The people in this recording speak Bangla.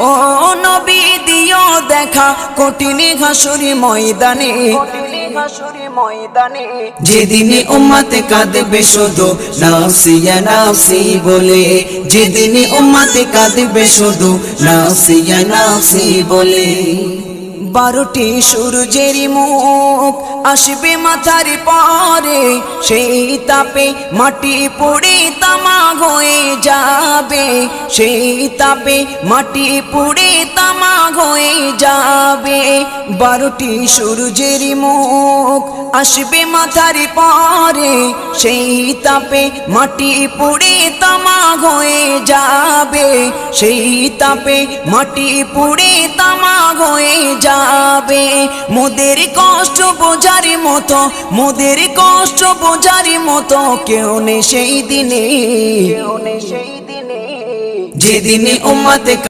ও নবী দিও দেখা কঠিন হাসুরি ময়দানে, যেদিনে উম্মতে কাঁদবে শুধু নাফসি ইয়া নাফসি বলে, যেদিনে উম্মতে কাঁদবে শুধু নাফসি ইয়া নাফসি বলে। 12টি সূর্যের মুখ আসবে মাথার পরে, সেই তাপে মাটি পুড়ে তামা হয়ে যাবে, সেই তাপে মাটি পুড়ে তামা হয়ে যাবে। 12টি সূর্যের মুখ আসবে মাথার পরে, সেই তাপে মাটি পুড়ে তামা হয়ে যাবে, সেই তাপে মাটি পুড়ে তামা হয়ে যাবে। মোদের কষ্ট বোঝার মতো, মোদের কষ্ট বোঝার মতো কেউ নেই সেই দিনে, যেদিনে উম্মতে